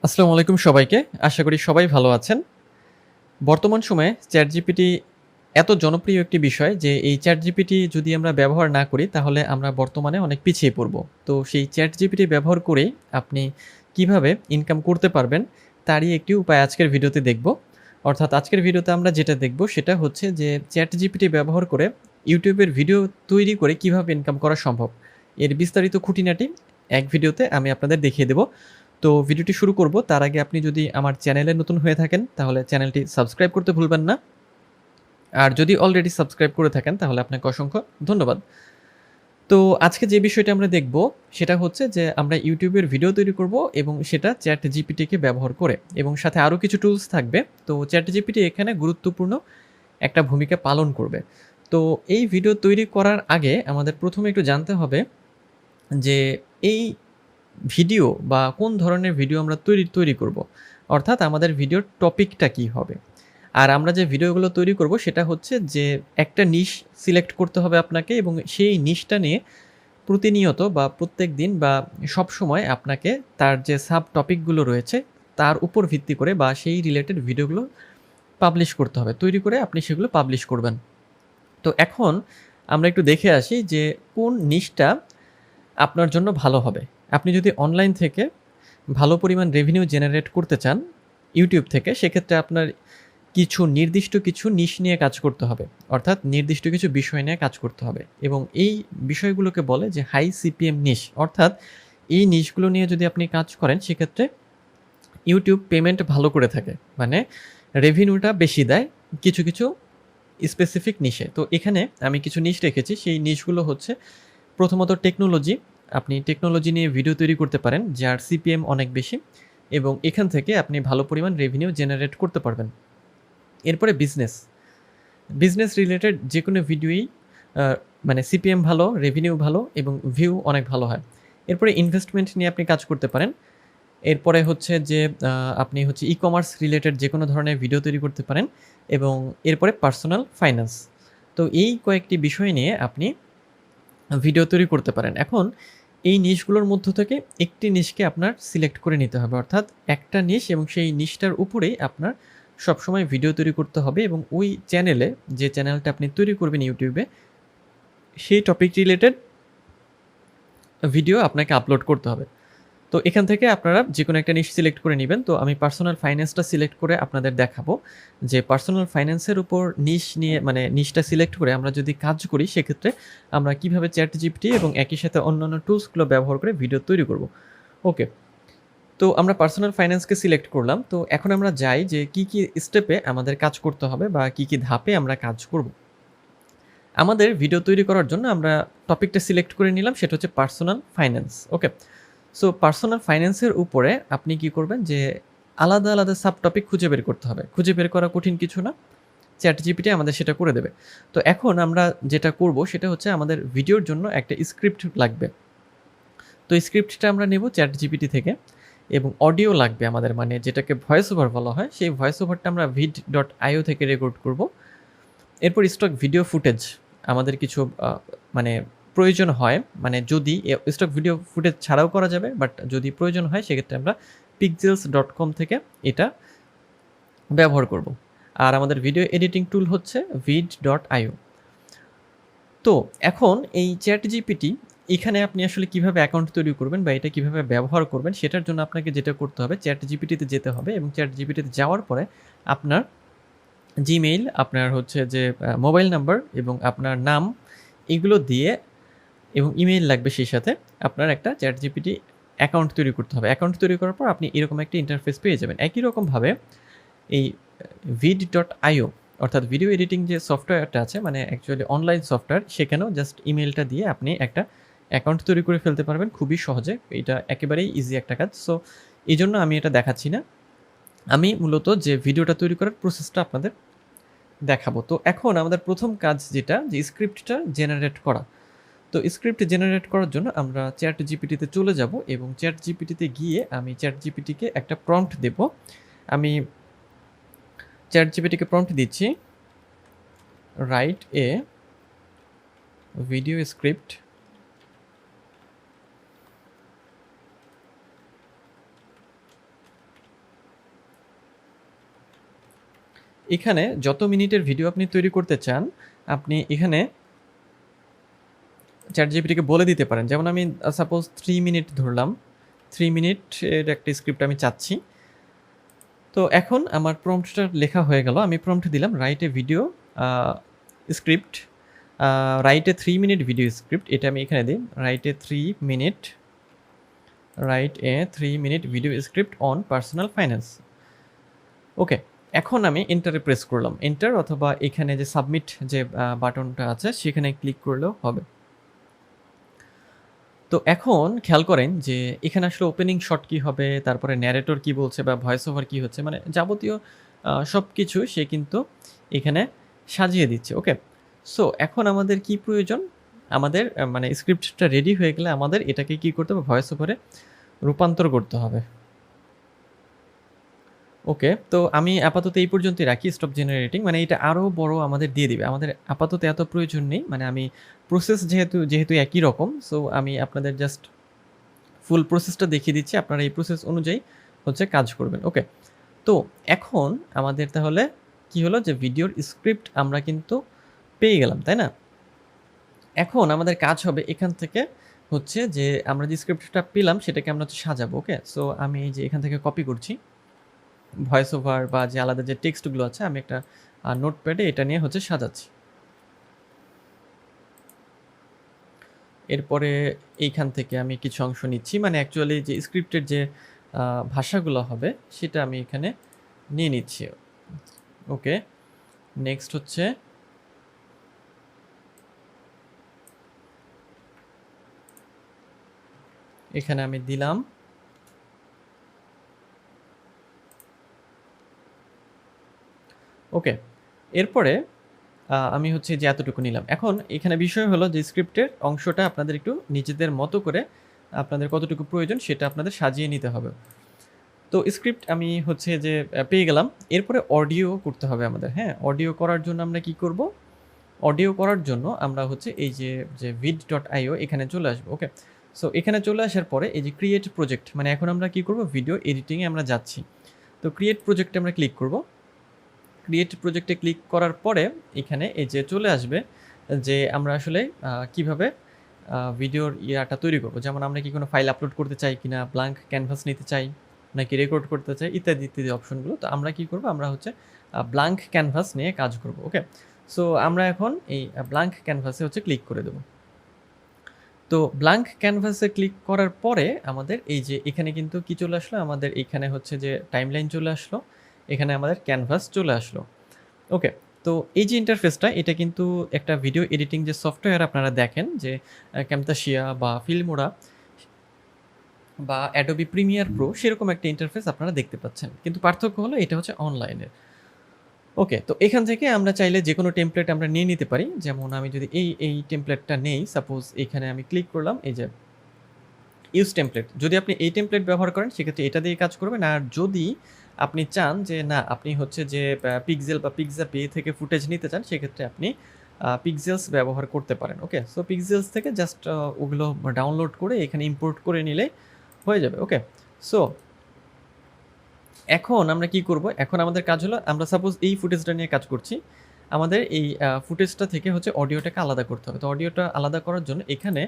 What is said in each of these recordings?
আসসালামু আলাইকুম সবাইকে। আশা করি সবাই ভালো আছেন। বর্তমান সময়ে ChatGPT এত জনপ্রিয় একটি বিষয় যে এই ChatGPT যদি আমরা ব্যবহার না করি তাহলে আমরা বর্তমানে অনেক পিছিয়ে পড়ব। তো সেই ChatGPT ব্যবহার করেই আপনি কিভাবে ইনকাম করতে পারবেন তারই একটি উপায় আজকের ভিডিওতে দেখব। অর্থাৎ আজকের ভিডিওতে আমরা যেটা দেখব সেটা হচ্ছে যে ChatGPT ব্যবহার করে YouTube এর ভিডিও তৈরি করে কিভাবে ইনকাম করা সম্ভব। এর বিস্তারিত খুঁটিনাটি এক ভিডিওতে আমি আপনাদের দেখিয়ে দেব। তো ভিডিওটি শুরু করব তার আগে আপনি যদি আমার চ্যানেলে নতুন হয়ে থাকেন তাহলে চ্যানেলটি সাবস্ক্রাইব করতে ভুলবেন না। আর যদি অলরেডি সাবস্ক্রাইব করে থাকেন তাহলে আপনাকে অসংখ্য ধন্যবাদ। তো আজকে যে বিষয়টা আমরা দেখব সেটা হচ্ছে যে আমরা YouTube এর ভিডিও তৈরি করব এবং সেটা ChatGPT কে ব্যবহার করে এবং সাথে আরও কিছু টুলস থাকবে। তো ChatGPT এখানে গুরুত্বপূর্ণ একটা ভূমিকা পালন করবে। তো এই ভিডিও তৈরি করার আগে আমাদের প্রথমে একটু জানতে হবে যে এই ভিডিও বা কোন ধরনের ভিডিও আমরা তৈরি করব। অর্থাৎ আমাদের ভিডিওর টপিকটা কী হবে। আর আমরা যে ভিডিওগুলো তৈরি করব সেটা হচ্ছে যে একটা নিশ সিলেক্ট করতে হবে আপনাকে এবং সেই নিশটা নিয়ে প্রতিনিয়ত বা প্রত্যেক দিন বা সবসময় আপনাকে তার যে সাব টপিকগুলো রয়েছে তার উপর ভিত্তি করে বা সেই রিলেটেড ভিডিওগুলো পাবলিশ করতে হবে। তৈরি করে আপনি সেগুলো পাবলিশ করবেন। তো এখন আমরা একটু দেখে আসি যে কোন নিশটা আপনার জন্য ভালো হবে। আপনি যদি অনলাইন থেকে ভালো পরিমাণ রেভিনিউ জেনারেট করতে চান YouTube থেকে, সেক্ষেত্রে আপনার নির্দিষ্ট কিছু নিশ নিয়ে কাজ করতে হবে। অর্থাৎ নির্দিষ্ট কিছু বিষয় নিয়ে কাজ করতে হবে এবং এই বিষয়গুলোকে বলে যে হাই CPM নিশ। অর্থাৎ এই নিশগুলো নিয়ে যদি আপনি কাজ করেন সেক্ষেত্রে YouTube পেমেন্ট ভালো করে থাকে। মানে রেভিনিউটা বেশি দেয় কিছু স্পেসিফিক নিশে। তো এখানে আমি কিছু নিশ রেখেছি। সেই নিশগুলো হচ্ছে প্রথমত টেকনোলজি। আপনি টেকনোলজি নিয়ে ভিডিও তৈরি করতে পারেন যার CPM অনেক বেশি এবং এখান থেকে আপনি ভালো পরিমাণ রেভিনিউ জেনারেট করতে পারবেন। এরপরে বিজনেস রিলেটেড যেকোনো ভিডিওই মানে CPM ভালো, রেভিনিউ ভালো এবং ভিউ অনেক ভালো হয়। এরপরে ইনভেস্টমেন্ট নিয়ে আপনি কাজ করতে পারেন। এরপরে হচ্ছে যে আপনি হচ্ছে ই-কমার্স রিলেটেড যেকোনো ধরনের ভিডিও তৈরি করতে পারেন এবং এরপরে পার্সোনাল ফাইন্যান্স। তো এই কয়েকটি বিষয় নিয়ে আপনি ভিডিও তৈরি করতে পারেন। এখন এই নিশগুলোর মধ্য থেকে একটি নিশকে আপনার সিলেক্ট করে নিতে হবে। অর্থাৎ একটা নিশ এবং সেই নিশটার উপরেই আপনার সবসময় ভিডিও তৈরি করতে হবে এবং ওই চ্যানেলে যে চ্যানেলটা আপনি তৈরি করবেন YouTube এ সেই টপিক রিলেটেড ভিডিও আপনাকে আপলোড করতে হবে। তো এখান থেকে আপনারা যেকোনো একটা নিশ সিলেক্ট করে নিবেন। তো আমি পার্সোনাল ফাইন্যান্সটা সিলেক্ট করে আপনাদের দেখাবো যে পার্সোনাল ফাইন্যান্সের উপর নিশ নিয়ে মানে নিশটা সিলেক্ট করে আমরা যদি কাজ করি সেক্ষেত্রে আমরা কিভাবে ChatGPT এবং একই সাথে অন্যান্য টুলসগুলো ব্যবহার করে ভিডিও তৈরি করব। ওকে। তো আমরা পার্সোনাল ফাইন্যান্সকে সিলেক্ট করলাম। তো এখন আমরা যাই যে কি স্টেপে আমাদের কাজ করতে হবে বা কি ধাপে আমরা কাজ করব। আমাদের ভিডিও তৈরি করার জন্য আমরা টপিকটা সিলেক্ট করে নিলাম, সেটা হচ্ছে পার্সোনাল ফাইন্যান্স। ওকে। সো পার্সোনাল ফাইন্যান্সের উপরে আপনি কি করবেন যে আলাদা সাব টপিক খুঁজে বের করতে হবে। খুঁজে বের করা কঠিন কিছু না। ChatGPT আমাদের সেটা করে দেবে। তো এখন আমরা যেটা করব সেটা হচ্ছে আমাদের ভিডিওর জন্য একটা স্ক্রিপ্ট লাগবে। তো স্ক্রিপ্টটা আমরা নেব ChatGPT থেকে এবং অডিও লাগবে আমাদের, মানে যেটাকে ভয়েস ওভার বলা হয়। সেই ভয়েস ওভারটা আমরা vid.io থেকে রেকর্ড করব। এরপর স্টক ভিডিও ফুটেজ আমাদের কিছু মানে প্রয়োজন হয়, মানে যদি স্টক ভিডিও ফুটেজ ছাড়াও করা যাবে, বাট যদি প্রয়োজন হয় সেক্ষেত্রে আমরা pixels.com থেকে এটা ব্যবহার করব। আর আমাদের ভিডিও এডিটিং টুল হচ্ছে vid.io। তো এখন এই ChatGPT এখানে আপনি আসলে কিভাবে অ্যাকাউন্ট তৈরি করবেন বা এটা কিভাবে ব্যবহার করবেন সেটার জন্য আপনাকে যেটা করতে হবে ChatGPT-তে যেতে হবে এবং ChatGPT-তে যাওয়ার পরে আপনার জিমেইল, আপনার হচ্ছে যে মোবাইল নাম্বার এবং আপনার নাম এগুলো দিয়ে এবং ইমেইল লাগবে, সেই সাথে আপনার একটা ChatGPT অ্যাকাউন্ট তৈরি করতে হবে। অ্যাকাউন্ট তৈরি করার পর আপনি এরকম একটা ইন্টারফেস পেয়ে যাবেন। একই রকমভাবে এই vid.io অর্থাৎ ভিডিও এডিটিং যে সফটওয়্যারটা আছে, মানে অ্যাকচুয়ালি অনলাইন সফটওয়্যার, সেখানেও জাস্ট ইমেইলটা দিয়ে আপনি একটা অ্যাকাউন্ট তৈরি করে ফেলতে পারবেন খুবই সহজে। এটা একেবারেই ইজি একটা কাজ। সো এইজন্য আমি এটা দেখাচ্ছি না। আমি মূলত যে ভিডিওটা তৈরি করার প্রসেসটা আপনাদের দেখাবো। তো এখন আমাদের প্রথম কাজ যেটা, যে স্ক্রিপ্টটা জেনারেট করা। তো স্ক্রিপ্ট জেনারেট করার জন্য আমরা ChatGPT-তে চলে যাব এবং ChatGPT-তে গিয়ে আমি ChatGPT-কে একটা প্রম্পট দেব। আমি ChatGPT-কে প্রম্পট দিচ্ছি, রাইট এ ভিডিও স্ক্রিপ্ট এখানে যত মিনিটের ভিডিও আপনি তৈরি করতে চান আপনি এখানে চ্যাটজিপিটিকে বলে দিতে পারেন। যেমন আমি সাপোজ 3 মিনিট ধরলাম, 3 মিনিটের একটা স্ক্রিপ্ট আমি চাচ্ছি। তো এখন আমার প্রম্পটটা লেখা হয়ে গেল। আমি প্রম্পট দিলাম write a video script, write a 3 minute video script, এটা আমি এখানে দিই write a 3 minute video script on personal finance. Okay, এখন আমি এন্টারে প্রেস করলাম, এন্টার অথবা এখানে যে সাবমিট যে বাটনটা আছে সেখানে ক্লিক করলেও হবে। তো এখন খেয়াল করেন যে এখানে আসলে ওপেনিং শট কি হবে, তারপরে ন্যারেটর কি বলছে বা ভয়েস ওভার কি হচ্ছে, মানে যাবতীয় সব কিছু সে কিন্তু এখানে সাজিয়ে দিচ্ছে। ওকে, সো এখন আমাদের কি প্রয়োজন, আমাদের মানে স্ক্রিপ্টটা রেডি হয়ে গেলে আমাদের এটাকে কি করতে হবে, ভয়েস ওভারে রূপান্তর করতে হবে। ওকে, তো আমি আপাতত এই পর্যন্তই রাখি, স্টপ জেনারেটিং, মানে এটা আরও বড় আমাদের দিয়ে দিবে, আমাদের আপাতত এত প্রয়োজন নেই। মানে আমি প্রসেস যেহেতু একই রকম, সো আমি আপনাদের জাস্ট ফুল প্রসেসটা দেখিয়ে দিচ্ছি, আপনারা এই প্রসেস অনুযায়ী হচ্ছে কাজ করবেন। ওকে, তো এখন আমাদের তাহলে কি হলো যে ভিডিওর স্ক্রিপ্ট আমরা কিন্তু পেয়ে গেলাম, তাই না? এখন আমাদের কাজ হবে এখান থেকে হচ্ছে যে আমরা যে স্ক্রিপ্টটা পেলাম সেটাকে আমরা হচ্ছে সাজাবো। ওকে, সো আমি এই যে এখান থেকে কপি করছি ভয়েস ওভার বা যে আলাদা যে টেক্সটগুলো আছে, আমি একটা নোটপ্যাডে এটা নিয়ে হচ্ছে সাজাচ্ছি। এরপরে এইখান থেকে আমি কিছু অংশ নিচ্ছি, মানে অ্যাকচুয়ালি যে স্ক্রিপ্টের যে ভাষাগুলো হবে সেটা আমি এখানে নিয়ে নিচ্ছি। ওকে, নেক্সট হচ্ছে এখানে আমি দিলাম। ওকে, এরপরে আমি হচ্ছে যে এতটুকু নিলাম। এখন এখানে বিষয় হলো যে স্ক্রিপ্টের অংশটা আপনাদের একটু নিজেদের মতো করে আপনাদের কতটুকু প্রয়োজন সেটা আপনাদের সাজিয়ে নিতে হবে। তো স্ক্রিপ্ট আমি হচ্ছে যে পেয়ে গেলাম। এরপরে অডিও করতে হবে আমাদের। হ্যাঁ, অডিও করার জন্য আমরা কি করব, অডিও করার জন্য আমরা হচ্ছে এই যে vid.io এখানে চলে আসবো। ওকে, সো এখানে চলে আসার পরে এই যে ক্রিয়েট প্রজেক্ট, মানে এখন আমরা কি করব, ভিডিও এডিটিংয়ে আমরা যাচ্ছি। তো ক্রিয়েট প্রজেক্টে আমরা ক্লিক করব। ক্রিয়েট প্রজেক্টে ক্লিক করার পরে এখানে এই যে চলে আসবে যে আমরা আসলে কিভাবে ভিডিওর ইয়াটা তৈরি করব। যেমন আমরা কি কোনো ফাইল আপলোড করতে চাই কিনা, ব্ল্যাঙ্ক ক্যানভাস নিতে চাই নাকি রেকর্ড করতে চাই, ইত্যাদি ইত্যাদি অপশনগুলো। তো আমরা কি করব, আমরা হচ্ছে ব্ল্যাঙ্ক ক্যানভাস নিয়ে কাজ করব। ওকে, সো আমরা এখন এই ব্ল্যাঙ্ক ক্যানভাসে হচ্ছে ক্লিক করে দেব। তো ব্ল্যাঙ্ক ক্যানভাসে ক্লিক করার পরে আমাদের এই যে এখানে কিন্তু কি চলে আসলো, আমাদের এখানে হচ্ছে যে টাইমলাইন চলে আসলো, এখানে আমাদের ক্যানভাস চলে আসলো। ওকে, তো এই যে ইন্টারফেসটা, এটা কিন্তু একটা ভিডিও এডিটিং যে সফটওয়্যার আপনারা দেখেন যে ক্যামতাশিয়া বা ফিল্মোরা বা অ্যাডোবি প্রিমিয়ার প্রো, সেরকম একটা ইন্টারফেস আপনারা দেখতে পাচ্ছেন, কিন্তু পার্থক্য হলো এটা হচ্ছে অনলাইনের। ওকে, তো এখান থেকে আমরা চাইলে যে কোনো টেমপ্লেট আমরা নিয়ে নিতে পারি। যেমন আমি যদি এই টেমপ্লেটটা নেই, সাপোজ এখানে আমি ক্লিক করলাম এই যে ইউজ টেমপ্লেট, যদি আপনি এই টেমপ্লেট ব্যবহার করেন সেক্ষেত্রে এটা দিয়ে কাজ করবেন। আর যদি আপনি চান যে না, আপনি হচ্ছে যে পিক্সেল বা পিক্সা পে থেকে ফুটেজ নিতে চান, সেক্ষেত্রে আপনি পিক্সেলস ব্যবহার করতে পারেন। ওকে, সো পিক্সেলস থেকে জাস্ট ওগুলো ডাউনলোড করে এখানে ইম্পোর্ট করে নিলে হয়ে যাবে। ওকে, সো এখন আমরা কি করব, এখন আমাদের কাজ হলো আমরা সাপোজ এই ফুটেজটা নিয়ে কাজ করছি, আমাদের এই ফুটেজটা থেকে হচ্ছে অডিওটাকে আলাদা করতে হবে। তো অডিওটা আলাদা করার জন্য এখানে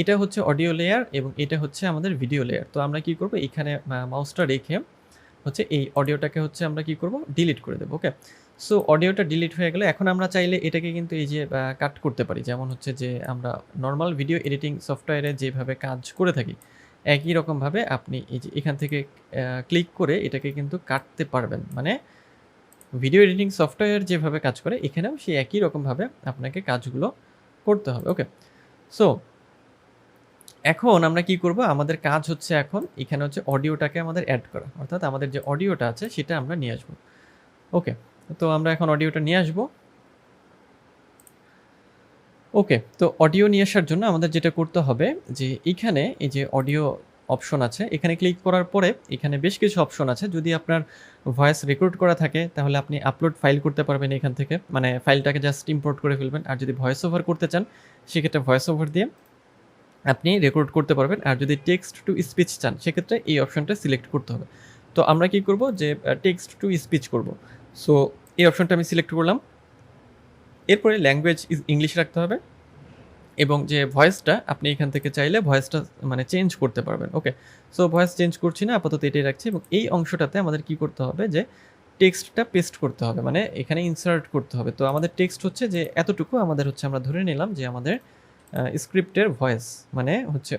এটা হচ্ছে অডিও লেয়ার এবং এটা হচ্ছে আমাদের ভিডিও লেয়ার। তো আমরা কি করব, এখানে মাউসটা রেখে হচ্ছে এই অডিওটাকে হচ্ছে আমরা কি করব, ডিলিট করে দেবো। ওকে, সো অডিওটা ডিলিট হয়ে গেলে এখন আমরা চাইলে এটাকে কিন্তু এই যে কাট করতে পারি। যেমন হচ্ছে যে আমরা নর্মাল ভিডিও এডিটিং সফটওয়্যারে যেভাবে কাজ করে থাকি একই রকমভাবে আপনি এই যে এখান থেকে ক্লিক করে এটাকে কিন্তু কাটতে পারবেন। মানে ভিডিও এডিটিং সফটওয়্যার যেভাবে কাজ করে এখানেও সেই একই রকমভাবে আপনাকে কাজগুলো করতে হবে। ওকে, সো এখন আমরা কি করব, আমাদের কাজ হচ্ছে এখন এখানে হচ্ছে অডিওটাকে আমাদের অ্যাড করা, অর্থাৎ আমাদের যে অডিওটা আছে সেটা আমরা নিয়ে আসবো। ওকে, তো আমরা এখন অডিওটা নিয়ে আসবো। ওকে, তো অডিও নিয়ে আসার জন্য আমাদের যেটা করতে হবে যে এইখানে এই যে অডিও অপশন আছে, এখানে ক্লিক করার পরে এখানে বেশ কিছু অপশন আছে। যদি আপনার ভয়েস রেকর্ড করা থাকে তাহলে আপনি আপলোড ফাইল করতে পারবেন এখান থেকে, মানে ফাইলটাকে জাস্ট ইম্পোর্ট করে ফেলবেন। আর যদি ভয়েস ওভার করতে চান সেক্ষেত্রে ভয়েস ওভার দিয়ে আপনি রেকর্ড করতে পারবেন। আর যদি টেক্সট টু স্পিচ চান সেক্ষেত্রে এই অপশনটা সিলেক্ট করতে হবে। তো আমরা কি করব যে টেক্সট টু স্পিচ করব। সো এই অপশনটা আমি সিলেক্ট করলাম। এরপরে ল্যাঙ্গুয়েজ ইংলিশ রাখতে হবে এবং যে ভয়েসটা আপনি এখান থেকে চাইলে ভয়েসটা মানে চেঞ্জ করতে পারবেন। ওকে, সো ভয়েস চেঞ্জ করছি না, আপাতত এটাই রাখছি। এবং এই অংশটাতে আমাদের কি করতে হবে, যে টেক্সটটা পেস্ট করতে হবে, মানে এখানে ইনসার্ট করতে হবে। তো আমাদের টেক্সট হচ্ছে যে এতটুকু আমাদের হচ্ছে, আমরা ধরে নিলাম যে আমাদের স্ক্রিপ্টের ভয়েস, মানে হচ্ছে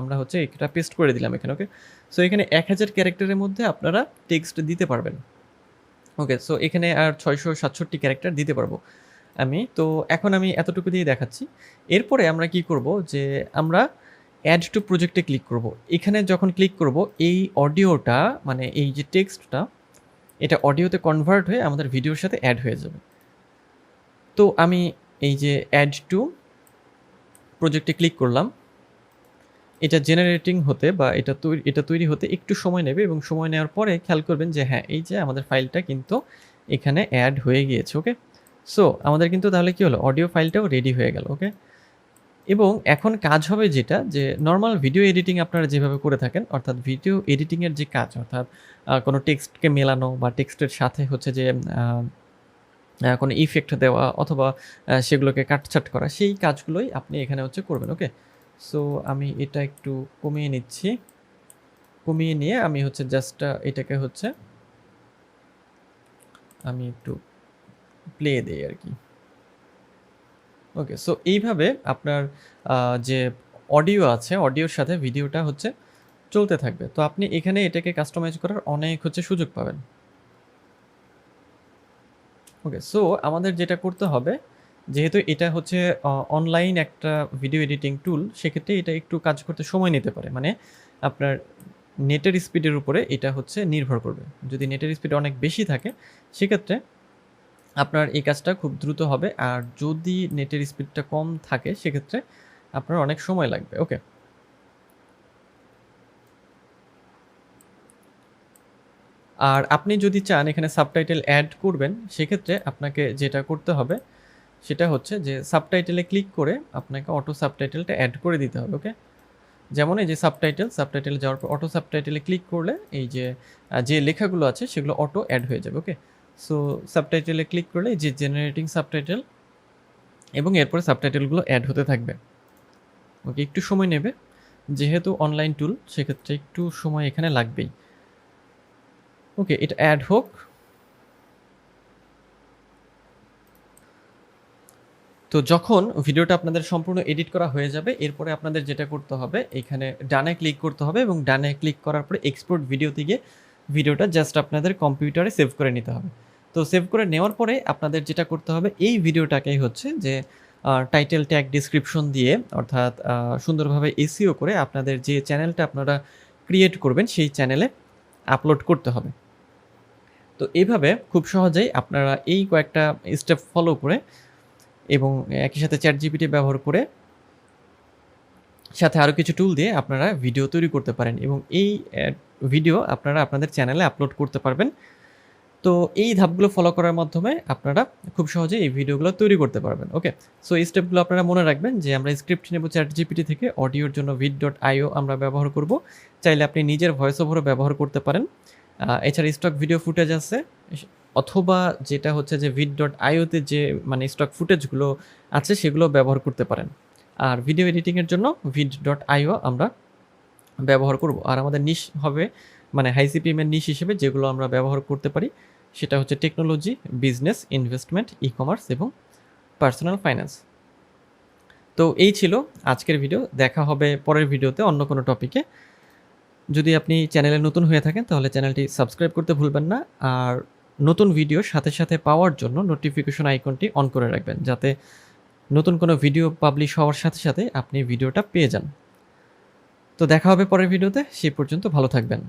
আমরা হচ্ছে এটা পেস্ট করে দিলাম এখানে। ওকে, সো এখানে 1000 ক্যারেক্টারের মধ্যে আপনারা টেক্সট দিতে পারবেন। ওকে, সো এখানে আর 667 ক্যারেক্টার দিতে পারবো আমি। তো এখন আমি এতটুকু দিয়ে দেখাচ্ছি। এরপরে আমরা কি করব, যে আমরা অ্যাড টু প্রজেক্টে ক্লিক করব। এখানে যখন ক্লিক করব, এই অডিওটা মানে এই যে টেক্সটটা, এটা অডিওতে কনভার্ট হয়ে আমাদের ভিডিওর সাথে অ্যাড হয়ে যাবে। তো আমি এই যে অ্যাড টু প্রজেক্টে ক্লিক করলাম। এটা জেনারেটিং হতে বা এটা তৈরি হতে একটু সময় নেবে, এবং সময় নেওয়ার পরে খেয়াল করবেন যে হ্যাঁ, এই যে আমাদের ফাইলটা কিন্তু এখানে অ্যাড হয়ে গিয়েছে। ওকে, সো আমাদের কিন্তু তাহলে কি হলো, অডিও ফাইলটাও রেডি হয়ে গেল। ওকে, এবং এখন কাজ হবে যেটা, যে নর্মাল ভিডিও এডিটিং আপনারা যেভাবে করে থাকেন, অর্থাৎ ভিডিও এডিটিংয়ের যে কাজ, অর্থাৎ কোনো টেক্সটকে মেলানো বা টেক্সটের সাথে হচ্ছে যে কোনো ইফেক্ট দেওয়া অথবা সেগুলোকে কাটছাট করা, সেই কাজগুলোই আপনি এখানে হচ্ছে করবেন। ওকে, সো আমি এটা একটু কমিয়ে নিচ্ছি। কমিয়ে নিয়ে আমি হচ্ছে জাস্ট এটাকে হচ্ছে আমি একটু প্লে দেই আর কি। ওকে, সো এইভাবে আপনার যে অডিও আছে, অডিওর সাথে ভিডিওটা হচ্ছে চলতে থাকবে। তো আপনি এখানে এটাকে কাস্টমাইজ করার অনেক হচ্ছে সুযোগ পাবেন। ওকে, সো আমাদের যেটা করতে হবে, যেহেতু এটা হচ্ছে অনলাইন একটা ভিডিও এডিটিং টুল, সেক্ষেত্রে এটা একটু কাজ করতে সময় নিতে পারে। মানে আপনার নেটের স্পিডের উপরে এটা হচ্ছে নির্ভর করবে। যদি নেটের স্পিড অনেক বেশি থাকে, সেক্ষেত্রে আপনার এই কাজটা খুব দ্রুত হবে। আর যদি নেটের স্পিডটা কম থাকে, সেক্ষেত্রে আপনার অনেক সময় লাগবে। ওকে, আর আপনি যদি চান এখানে সাবটাইটেল অ্যাড করবেন, সেক্ষেত্রে আপনাকে যেটা করতে হবে সেটা হচ্ছে যে সাবটাইটেলে ক্লিক করে আপনাকে অটো সাবটাইটেলটা অ্যাড করে দিতে হবে। ওকে, যেমন এই যে সাবটাইটেলে যাওয়ার পর অটো সাবটাইটেলে ক্লিক করলে এই যে যে লেখাগুলো আছে সেগুলো অটো অ্যাড হয়ে যাবে। ওকে, সো সাবটাইটেলে ক্লিক করলে এই যে জেনারেটিং সাবটাইটেল, এবং এরপরে সাবটাইটেলগুলো অ্যাড হতে থাকবে। ওকে, একটু সময় নেবে, যেহেতু অনলাইন টুল, সেক্ষেত্রে একটু সময় এখানে লাগবেই। ওকে, এটা অ্যাড হোক। তো যখন ভিডিওটা আপনাদের সম্পূর্ণ এডিট করা হয়ে যাবে, এরপরে আপনাদের যেটা করতে হবে, এখানে ডানে ক্লিক করতে হবে, এবং ডানে ক্লিক করার পরে এক্সপোর্ট ভিডিওতে গিয়ে ভিডিওটা জাস্ট আপনাদের কম্পিউটারে সেভ করে নিতে হবে। তো সেভ করে নেওয়ার পরে আপনাদের যেটা করতে হবে, এই ভিডিওটাকেই হচ্ছে যে টাইটেল ট্যাগ ডিসক্রিপশন দিয়ে, অর্থাৎ সুন্দরভাবে এসইও করে আপনাদের যে চ্যানেলটা আপনারা ক্রিয়েট করবেন সেই চ্যানেলে আপলোড করতে হবে। তো এইভাবে খুব সহজেই আপনারা এই কয়েকটা স্টেপ ফলো করে এবং একই সাথে ChatGPT ব্যবহার করে, সাথে আরও কিছু টুল দিয়ে আপনারা ভিডিও তৈরি করতে পারেন, এবং এই ভিডিও আপনারা আপনাদের চ্যানেলে আপলোড করতে পারবেন। তো এই ধাপগুলো ফলো করার মাধ্যমে আপনারা খুব সহজেই এই ভিডিওগুলো তৈরি করতে পারবেন। ওকে, সো এই স্টেপগুলো আপনারা মনে রাখবেন, যে আমরা স্ক্রিপ্ট নেব ChatGPT থেকে, অডিওর জন্য vid.io আমরা ব্যবহার করব। চাইলে আপনি নিজের ভয়েস ওভারও ব্যবহার করতে পারেন। এছাড়া স্টক ভিডিও ফুটেজ আছে, অথবা যেটা হচ্ছে যে vid.ioতে যে মানে স্টক ফুটেজগুলো আছে সেগুলো ব্যবহার করতে পারেন। আর ভিডিও এডিটিংয়ের জন্য vid.io আমরা ব্যবহার করব। আর আমাদের নিশ হবে, মানে হাই সিপিএমের নিশ হিসেবে যেগুলো আমরা ব্যবহার করতে পারি, সেটা হচ্ছে technology, business, investment, e commerce এবং পার্সোনাল ফাইন্যান্স। তো এই ছিল আজকের ভিডিও। দেখা হবে পরের ভিডিওতে অন্য কোনো টপিকে। যদি আপনি চ্যানেলে নতুন হয়ে থাকেন, তাহলে চ্যানেলটি সাবস্ক্রাইব করতে ভুলবেন না। আর নতুন ভিডিও সাথে সাথে পাওয়ার জন্য নোটিফিকেশন আইকনটি অন করে রাখবেন, যাতে নতুন কোনো ভিডিও পাবলিশ হওয়ার সাথে সাথে আপনি ভিডিওটা পেয়ে যান। তো দেখা হবে পরের ভিডিওতে, সেই পর্যন্ত ভালো থাকবেন।